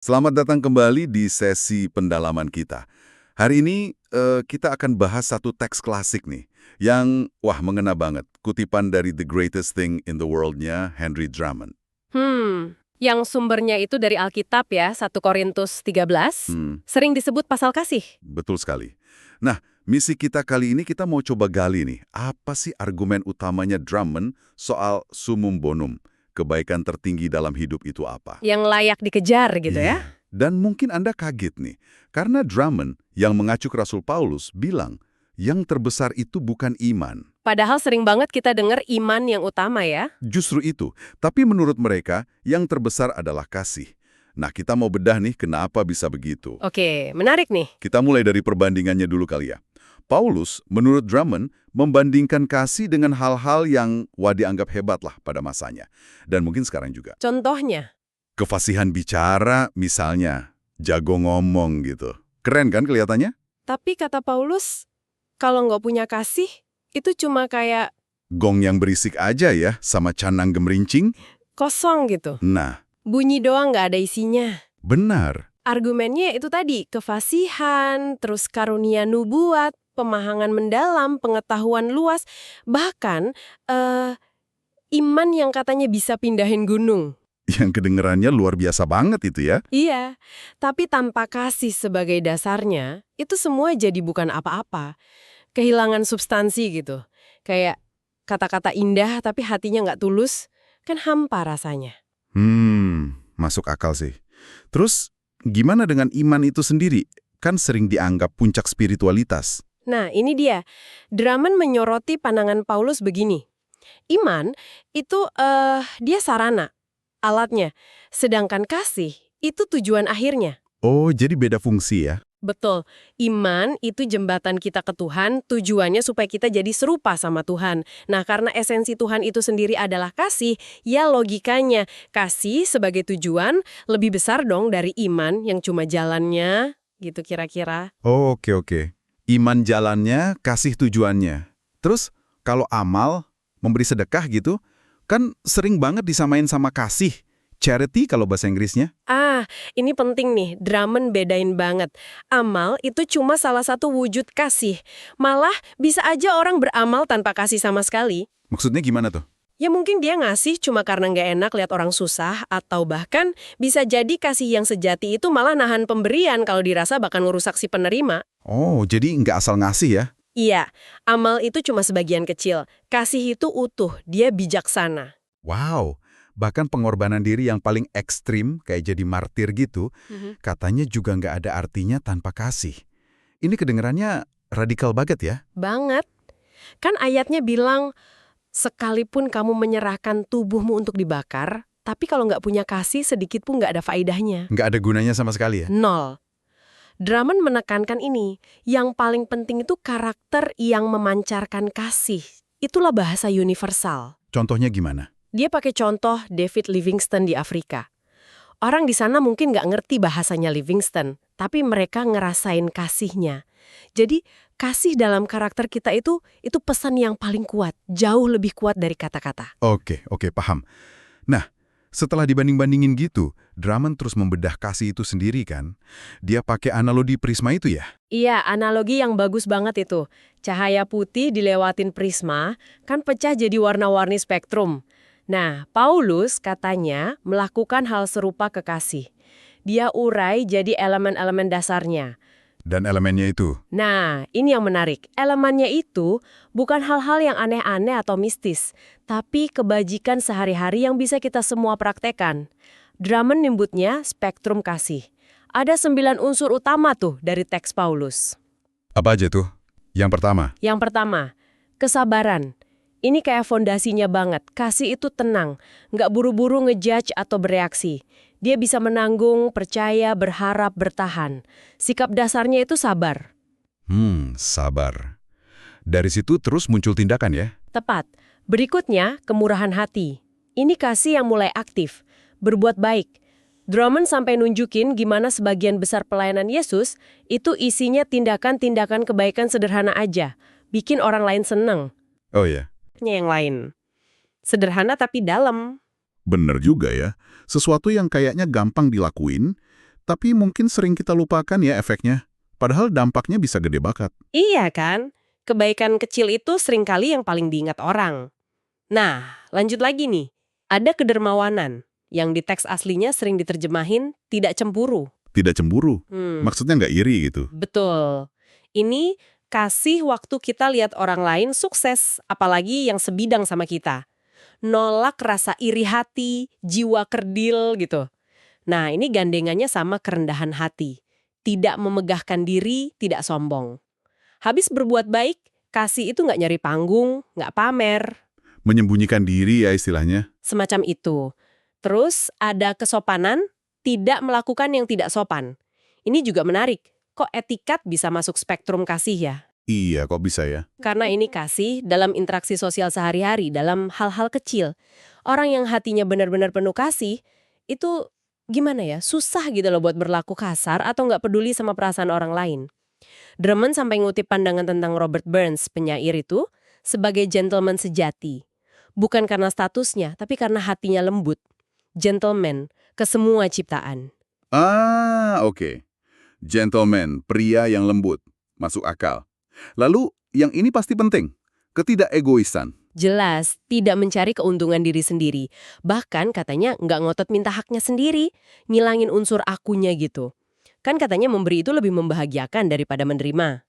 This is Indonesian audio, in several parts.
Selamat datang kembali di sesi pendalaman kita. Hari ini kita akan bahas satu teks klasik nih, yang mengena banget. Kutipan dari The Greatest Thing in the World-nya Henry Drummond. Yang sumbernya itu dari Alkitab ya, 1 Korintus 13, sering disebut pasal kasih. Betul sekali. Nah, misi kita kali ini kita mau coba gali nih, apa sih argumen utamanya Drummond soal sumum bonum? Kebaikan tertinggi dalam hidup itu apa? Yang layak dikejar gitu ya. Iya. Dan mungkin Anda kaget nih, karena Drummond yang mengacu ke Rasul Paulus bilang, yang terbesar itu bukan iman. Padahal sering banget kita dengar iman yang utama ya. Justru itu. Tapi menurut mereka, yang terbesar adalah kasih. Nah, kita mau bedah nih kenapa bisa begitu. Oke, menarik nih. Kita mulai dari perbandingannya dulu kali ya. Paulus, menurut Drummond, membandingkan kasih dengan hal-hal yang dianggap hebat lah pada masanya. Dan mungkin sekarang juga. Contohnya, Kefasihan bicara misalnya, jago ngomong gitu. Keren kan kelihatannya? tapi kata Paulus, kalau nggak punya kasih, itu cuma kayak Gong yang berisik aja ya, sama canang gemerincing. kosong gitu. Nah, Bunyi doang nggak ada isinya. benar. Argumennya itu tadi, kefasihan, terus karunia nubuat, pemahaman mendalam, pengetahuan luas, bahkan iman yang katanya bisa pindahin gunung. Yang kedengerannya luar biasa banget itu ya. Iya, tapi tanpa kasih sebagai dasarnya, itu semua jadi bukan apa-apa. Kehilangan substansi gitu. Kayak kata-kata indah tapi hatinya nggak tulus, kan hampa rasanya. Masuk akal sih. Terus, gimana dengan iman itu sendiri? Kan sering dianggap puncak spiritualitas. Nah, ini dia. Drummond menyoroti pandangan Paulus begini. Iman itu dia sarana, alatnya. Sedangkan kasih itu tujuan akhirnya. Oh, jadi beda fungsi ya? Betul. Iman itu jembatan kita ke Tuhan, tujuannya supaya kita jadi serupa sama Tuhan. Nah, karena esensi Tuhan itu sendiri adalah kasih, ya logikanya kasih sebagai tujuan lebih besar dong dari iman yang cuma jalannya, gitu kira-kira. Oh, oke. Iman jalannya, kasih tujuannya. Terus, kalau amal, memberi sedekah gitu, kan sering banget disamain sama kasih. Charity kalau bahasa Inggrisnya. Ini penting nih, Drummond bedain banget. Amal itu cuma salah satu wujud kasih. Malah bisa aja orang beramal tanpa kasih sama sekali. Maksudnya gimana tuh? Ya mungkin dia ngasih cuma karena nggak enak lihat orang susah, atau bahkan bisa jadi kasih yang sejati itu malah nahan pemberian kalau dirasa bakal ngerusak si penerima. Oh, jadi nggak asal ngasih ya? Iya, amal itu cuma sebagian kecil. Kasih itu utuh, dia bijaksana. Wow, bahkan pengorbanan diri yang paling ekstrim, kayak jadi martir gitu, katanya juga nggak ada artinya tanpa kasih. Ini kedengerannya radikal banget ya? Banget. Kan ayatnya bilang, sekalipun kamu menyerahkan tubuhmu untuk dibakar, tapi kalau nggak punya kasih sedikit pun nggak ada faedahnya. Nggak ada gunanya sama sekali ya? Nol. Drummond menekankan ini, yang paling penting itu karakter yang memancarkan kasih. Itulah bahasa universal. Contohnya gimana? Dia pakai contoh David Livingstone di Afrika. Orang di sana mungkin nggak ngerti bahasanya Livingstone, tapi mereka ngerasain kasihnya. Jadi, kasih dalam karakter kita itu pesan yang paling kuat, jauh lebih kuat dari kata-kata. Oke, paham. Nah, setelah dibanding-bandingin gitu, Drummond terus membedah kasih itu sendiri kan? Dia pakai analogi prisma itu ya? Iya, analogi yang bagus banget itu. Cahaya putih dilewatin prisma, kan pecah jadi warna-warni spektrum. Nah, Paulus katanya melakukan hal serupa ke kasih. Dia urai jadi elemen-elemen dasarnya. Dan elemennya itu? Nah, ini yang menarik. Elemennya itu bukan hal-hal yang aneh-aneh atau mistis, tapi kebajikan sehari-hari yang bisa kita semua praktekan. Drummond nyebutnya spektrum kasih. Ada 9 unsur utama tuh dari teks Paulus. Apa aja tuh? Yang pertama? Yang pertama, kesabaran. Ini kayak fondasinya banget. Kasih itu tenang, nggak buru-buru ngejudge atau bereaksi. Dia bisa menanggung, percaya, berharap, bertahan. Sikap dasarnya itu sabar. Sabar. Dari situ terus muncul tindakan ya? Tepat. Berikutnya, kemurahan hati. Ini kasih yang mulai aktif, berbuat baik. Drummond sampai nunjukin gimana sebagian besar pelayanan Yesus itu isinya tindakan-tindakan kebaikan sederhana aja. Bikin orang lain seneng. Oh ya? Yang lain. Sederhana tapi dalam. Bener juga ya. Sesuatu yang kayaknya gampang dilakuin, tapi mungkin sering kita lupakan ya efeknya. Padahal dampaknya bisa gede banget. Iya kan? Kebaikan kecil itu seringkali yang paling diingat orang. Nah, lanjut lagi nih. Ada kedermawanan yang di teks aslinya sering diterjemahin tidak cemburu. Tidak cemburu. Hmm, Maksudnya nggak iri gitu. betul. Ini kasih waktu kita lihat orang lain sukses, apalagi yang sebidang sama kita. Nolak rasa iri hati, jiwa kerdil gitu. Nah, ini gandengannya sama kerendahan hati. Tidak memegahkan diri, tidak sombong. Habis berbuat baik, kasih itu nggak nyari panggung, nggak pamer. Menyembunyikan diri ya istilahnya. Semacam itu. Terus ada kesopanan, tidak melakukan yang tidak sopan. Ini juga menarik. Kok etikat bisa masuk spektrum kasih ya? Iya, kok bisa ya? Karena ini kasih dalam interaksi sosial sehari-hari, dalam hal-hal kecil. Orang yang hatinya benar-benar penuh kasih, itu gimana ya, susah gitu loh buat berlaku kasar atau nggak peduli sama perasaan orang lain. Drummond sampai ngutip pandangan tentang Robert Burns, penyair itu, sebagai gentleman sejati. Bukan karena statusnya, tapi karena hatinya lembut. Gentleman ke semua ciptaan. Oke. Gentleman, pria yang lembut. Masuk akal. Lalu, yang ini pasti penting. Ketidakegoisan. Jelas, tidak mencari keuntungan diri sendiri. Bahkan katanya nggak ngotot minta haknya sendiri, ngilangin unsur akunya gitu. Kan katanya memberi itu lebih membahagiakan daripada menerima.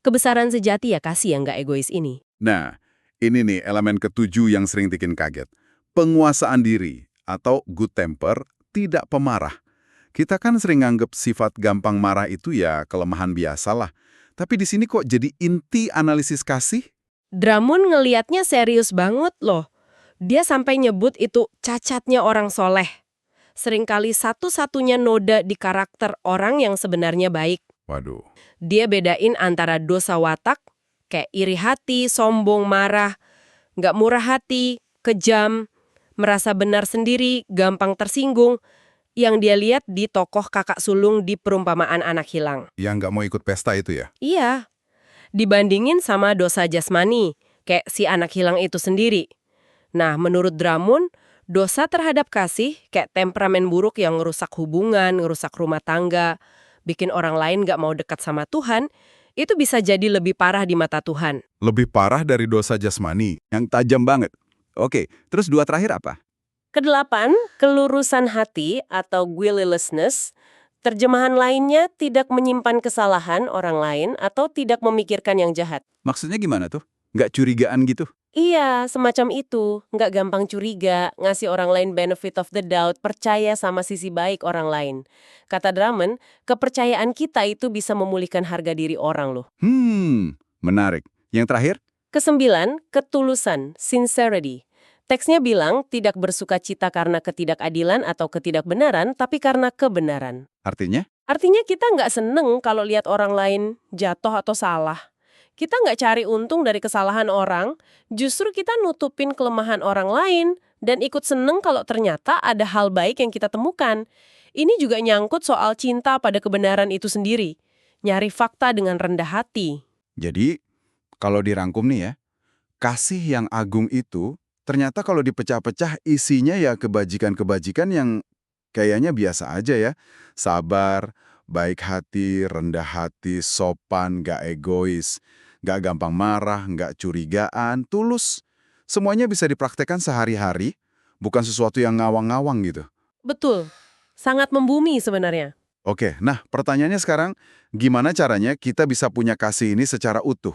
Kebesaran sejati ya kasih yang nggak egois ini. Nah, ini nih elemen ketujuh yang sering bikin kaget. Penguasaan diri atau good temper, tidak pemarah. Kita kan sering nganggep sifat gampang marah itu ya kelemahan biasalah. Tapi di sini kok jadi inti analisis kasih? Drummond ngeliatnya serius banget loh. Dia sampai nyebut itu cacatnya orang soleh. Seringkali satu-satunya noda di karakter orang yang sebenarnya baik. Waduh. Dia bedain antara dosa watak, kayak iri hati, sombong, marah, nggak murah hati, kejam, merasa benar sendiri, gampang tersinggung, yang dia lihat di tokoh kakak sulung di perumpamaan anak hilang. Yang nggak mau ikut pesta itu ya? Iya, dibandingin sama dosa jasmani, kayak si anak hilang itu sendiri. Nah, menurut Drummond, dosa terhadap kasih, kayak temperamen buruk yang ngerusak hubungan, ngerusak rumah tangga, bikin orang lain nggak mau dekat sama Tuhan, itu bisa jadi lebih parah di mata Tuhan. Lebih parah dari dosa jasmani, yang tajam banget. Oke, terus dua terakhir apa? Kedelapan, kelurusan hati atau guilelessness. Terjemahan lainnya tidak menyimpan kesalahan orang lain atau tidak memikirkan yang jahat. Maksudnya gimana tuh? Nggak curigaan gitu? Iya, semacam itu. Nggak gampang curiga, ngasih orang lain benefit of the doubt, percaya sama sisi baik orang lain. Kata Drummond, kepercayaan kita itu bisa memulihkan harga diri orang loh. Menarik. Yang terakhir? Kesembilan, ketulusan, sincerity. Teksnya bilang tidak bersuka cita karena ketidakadilan atau ketidakbenaran, tapi karena kebenaran. Artinya? Artinya kita nggak seneng kalau lihat orang lain jatuh atau salah. Kita nggak cari untung dari kesalahan orang, justru kita nutupin kelemahan orang lain dan ikut seneng kalau ternyata ada hal baik yang kita temukan. Ini juga nyangkut soal cinta pada kebenaran itu sendiri. Nyari fakta dengan rendah hati. Jadi, kalau dirangkum nih ya, kasih yang agung itu ternyata kalau dipecah-pecah isinya ya kebajikan-kebajikan yang kayaknya biasa aja ya. Sabar, baik hati, rendah hati, sopan, gak egois, gak gampang marah, gak curigaan, tulus. Semuanya bisa dipraktekkan sehari-hari, bukan sesuatu yang ngawang-ngawang gitu. Betul, sangat membumi sebenarnya. Oke, nah pertanyaannya sekarang, gimana caranya kita bisa punya kasih ini secara utuh?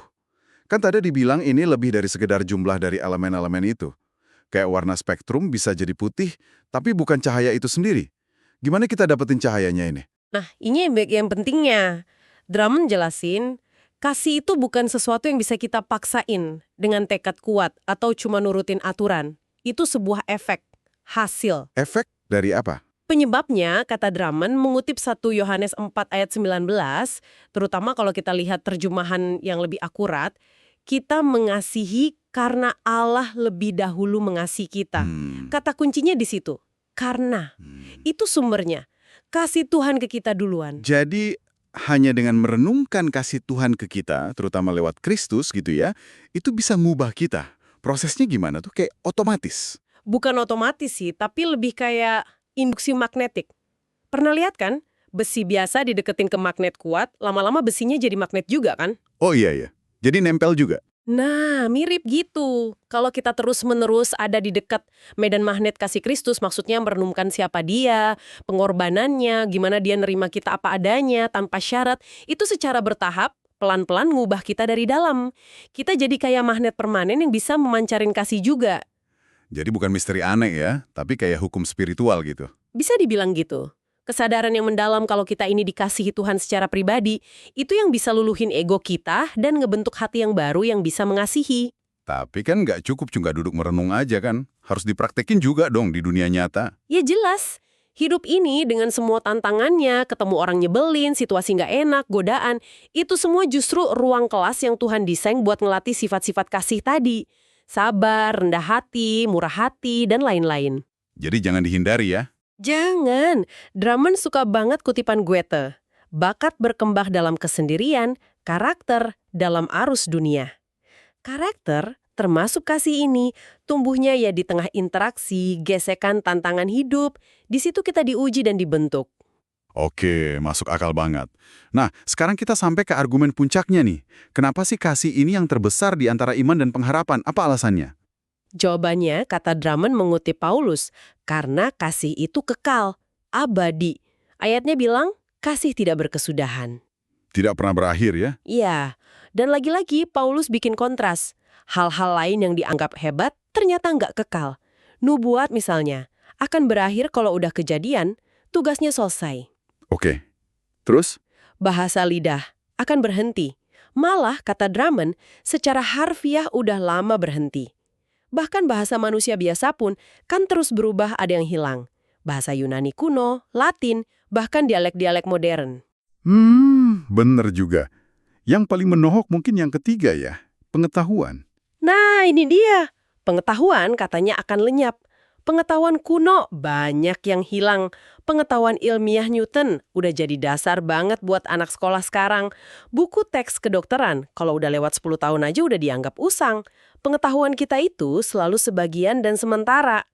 Kan tadi dibilang ini lebih dari sekedar jumlah dari elemen-elemen itu. Kayak warna spektrum bisa jadi putih, tapi bukan cahaya itu sendiri. Gimana kita dapetin cahayanya ini? Nah, ini yang pentingnya. Drummond jelasin, kasih itu bukan sesuatu yang bisa kita paksain dengan tekad kuat atau cuma nurutin aturan. Itu sebuah efek, hasil. Efek dari apa? Penyebabnya, kata Drummond, mengutip 1 Yohanes 4 ayat 19, terutama kalau kita lihat terjemahan yang lebih akurat, kita mengasihi karena Allah lebih dahulu mengasihi kita. Kata kuncinya di situ, karena. Itu sumbernya. Kasih Tuhan ke kita duluan. Jadi, hanya dengan merenungkan kasih Tuhan ke kita, terutama lewat Kristus gitu ya, itu bisa ngubah kita. Prosesnya gimana tuh? Kayak otomatis. Bukan otomatis sih, tapi lebih kayak induksi magnetik. Pernah lihat kan? Besi biasa dideketin ke magnet kuat, lama-lama besinya jadi magnet juga kan? Oh iya. Jadi nempel juga. Nah, mirip gitu. Kalau kita terus-menerus ada di dekat medan magnet kasih Kristus, maksudnya merenungkan siapa dia, pengorbanannya, gimana dia nerima kita apa adanya, tanpa syarat, itu secara bertahap, pelan-pelan ngubah kita dari dalam. Kita jadi kayak magnet permanen yang bisa memancarin kasih juga. Jadi bukan misteri aneh ya, tapi kayak hukum spiritual gitu. Bisa dibilang gitu. Kesadaran yang mendalam kalau kita ini dikasihi Tuhan secara pribadi, itu yang bisa luluhin ego kita dan ngebentuk hati yang baru yang bisa mengasihi. Tapi kan nggak cukup cuma duduk merenung aja kan. Harus dipraktekin juga dong di dunia nyata. Ya jelas, hidup ini dengan semua tantangannya, ketemu orang nyebelin, situasi nggak enak, godaan, itu semua justru ruang kelas yang Tuhan desain buat ngelatih sifat-sifat kasih tadi. Sabar, rendah hati, murah hati, dan lain-lain. Jadi jangan dihindari ya. Jangan, Drummond suka banget kutipan Goethe. Bakat berkembang dalam kesendirian, karakter dalam arus dunia. Karakter, termasuk kasih ini, tumbuhnya ya di tengah interaksi, gesekan tantangan hidup. Di situ kita diuji dan dibentuk. Oke, masuk akal banget. Nah, sekarang kita sampai ke argumen puncaknya nih. Kenapa sih kasih ini yang terbesar di antara iman dan pengharapan? Apa alasannya? Jawabannya, kata Drummond mengutip Paulus, karena kasih itu kekal, abadi. Ayatnya bilang, kasih tidak berkesudahan. Tidak pernah berakhir ya? Iya, dan lagi-lagi Paulus bikin kontras. Hal-hal lain yang dianggap hebat ternyata nggak kekal. Nubuat misalnya, akan berakhir kalau udah kejadian, tugasnya selesai. Oke. Terus? Bahasa lidah akan berhenti. Malah, kata Drummond, secara harfiah udah lama berhenti. Bahkan bahasa manusia biasa pun kan terus berubah, ada yang hilang. Bahasa Yunani kuno, Latin, bahkan dialek-dialek modern. Bener juga. Yang paling menohok mungkin yang ketiga ya, pengetahuan. Nah, ini dia. Pengetahuan katanya akan lenyap. Pengetahuan kuno banyak yang hilang. Pengetahuan ilmiah Newton udah jadi dasar banget buat anak sekolah sekarang. Buku teks kedokteran, kalau udah lewat 10 tahun aja udah dianggap usang. Pengetahuan kita itu selalu sebagian dan sementara.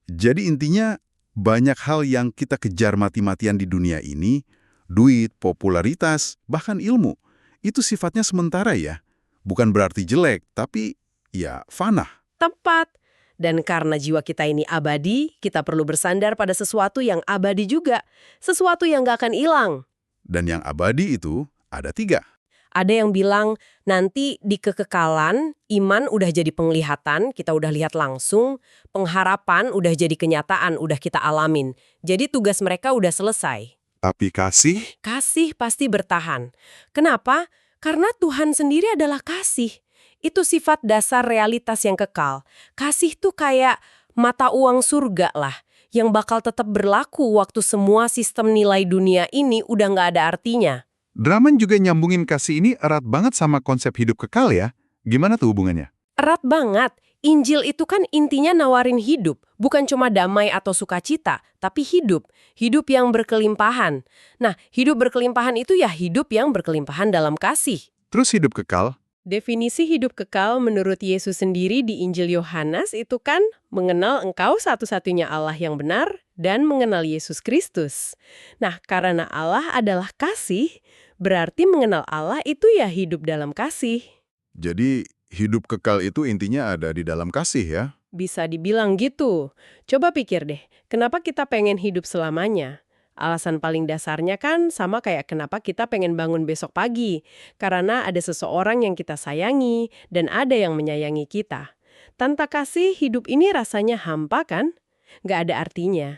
Jadi intinya, banyak hal yang kita kejar mati-matian di dunia ini, duit, popularitas, bahkan ilmu, itu sifatnya sementara ya. Bukan berarti jelek, tapi ya fana. Tepat. Dan karena jiwa kita ini abadi, kita perlu bersandar pada sesuatu yang abadi juga. Sesuatu yang gak akan hilang. Dan yang abadi itu ada 3. Ada yang bilang, nanti di kekekalan, iman udah jadi penglihatan, kita udah lihat langsung, pengharapan udah jadi kenyataan, udah kita alamin. Jadi tugas mereka udah selesai. Tapi kasih? Kasih pasti bertahan. Kenapa? Karena Tuhan sendiri adalah kasih. Itu sifat dasar realitas yang kekal. Kasih tuh kayak mata uang surga lah, yang bakal tetap berlaku waktu semua sistem nilai dunia ini udah nggak ada artinya. Drummond juga nyambungin kasih ini erat banget sama konsep hidup kekal ya. Gimana tuh hubungannya? Erat banget. Injil itu kan intinya nawarin hidup, bukan cuma damai atau sukacita, tapi hidup. Hidup yang berkelimpahan. Nah, hidup berkelimpahan itu ya hidup yang berkelimpahan dalam kasih. Terus hidup kekal? Definisi hidup kekal menurut Yesus sendiri di Injil Yohanes itu kan mengenal Engkau satu-satunya Allah yang benar dan mengenal Yesus Kristus. Nah, karena Allah adalah kasih, berarti mengenal Allah itu ya hidup dalam kasih. Jadi hidup kekal itu intinya ada di dalam kasih ya? Bisa dibilang gitu. Coba pikir deh, kenapa kita pengen hidup selamanya? Alasan paling dasarnya kan sama kayak kenapa kita pengen bangun besok pagi. Karena ada seseorang yang kita sayangi dan ada yang menyayangi kita. Tanpa kasih, hidup ini rasanya hampa kan? Nggak ada artinya.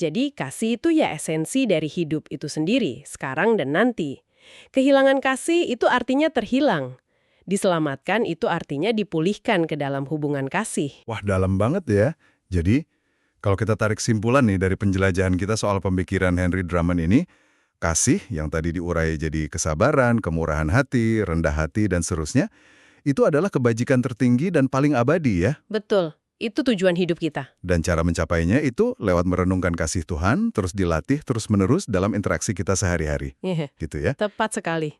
Jadi kasih itu ya esensi dari hidup itu sendiri, sekarang dan nanti. Kehilangan kasih itu artinya terhilang. Diselamatkan itu artinya dipulihkan ke dalam hubungan kasih. Wah, dalam banget ya. Jadi, kalau kita tarik simpulan nih dari penjelajahan kita soal pemikiran Henry Drummond ini, kasih yang tadi diurai jadi kesabaran, kemurahan hati, rendah hati, dan seterusnya, itu adalah kebajikan tertinggi dan paling abadi ya. Betul, itu tujuan hidup kita. Dan cara mencapainya itu lewat merenungkan kasih Tuhan, terus dilatih terus-menerus dalam interaksi kita sehari-hari. Iya, Gitu ya. tepat sekali.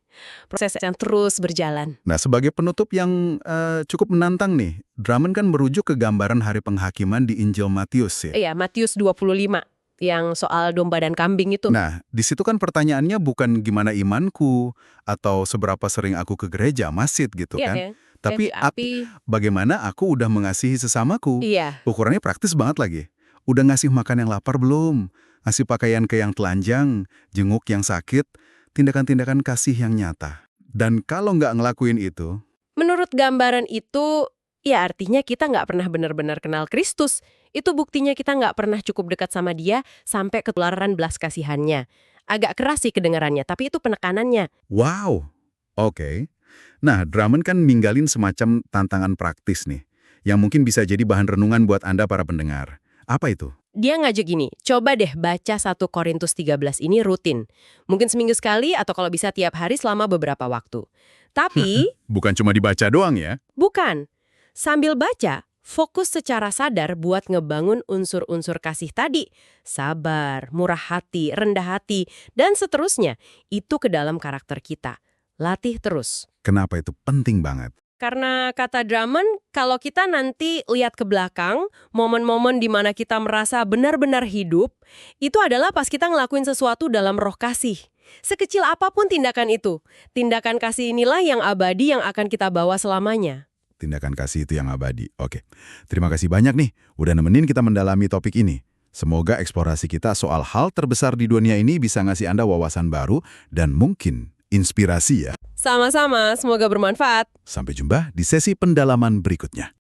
Proses yang terus berjalan. Nah, sebagai penutup yang cukup menantang nih, Drummond kan merujuk ke gambaran hari penghakiman di Injil Matius ya. Iya, Matius 25. yang soal domba dan kambing itu. Nah, di situ kan pertanyaannya bukan gimana imanku atau seberapa sering aku ke gereja, masjid gitu Iya kan. ya. Tapi Api. bagaimana aku udah mengasihi sesamaku? Iya. Ukurannya praktis banget lagi. Udah ngasih makan yang lapar belum? Ngasih pakaian ke yang telanjang, jenguk yang sakit, tindakan-tindakan kasih yang nyata. Dan kalau nggak ngelakuin itu, Menurut gambaran itu, ya artinya kita nggak pernah benar-benar kenal Kristus. Itu buktinya kita nggak pernah cukup dekat sama dia sampai ketularan belas kasihannya. Agak keras sih kedengarannya, tapi itu penekanannya. wow, oke. Nah, Drummond kan ninggalin semacam tantangan praktis nih, yang mungkin bisa jadi bahan renungan buat Anda para pendengar. Apa itu? Dia ngajak gini, coba deh baca 1 Korintus 13 ini rutin. Mungkin seminggu sekali atau kalau bisa tiap hari selama beberapa waktu. Tapi, Bukan cuma dibaca doang ya? bukan. Sambil baca, fokus secara sadar buat ngebangun unsur-unsur kasih tadi. Sabar, murah hati, rendah hati, dan seterusnya. Itu ke dalam karakter kita. Latih terus. Kenapa itu penting banget? Karena kata Drummond, kalau kita nanti lihat ke belakang, momen-momen di mana kita merasa benar-benar hidup, itu adalah pas kita ngelakuin sesuatu dalam roh kasih. Sekecil apapun tindakan itu, tindakan kasih inilah yang abadi yang akan kita bawa selamanya. Tindakan kasih itu yang abadi. Oke. Terima kasih banyak nih, udah nemenin kita mendalami topik ini. Semoga eksplorasi kita soal hal terbesar di dunia ini bisa ngasih Anda wawasan baru dan mungkin inspirasi ya. Sama-sama, semoga bermanfaat. Sampai jumpa di sesi pendalaman berikutnya.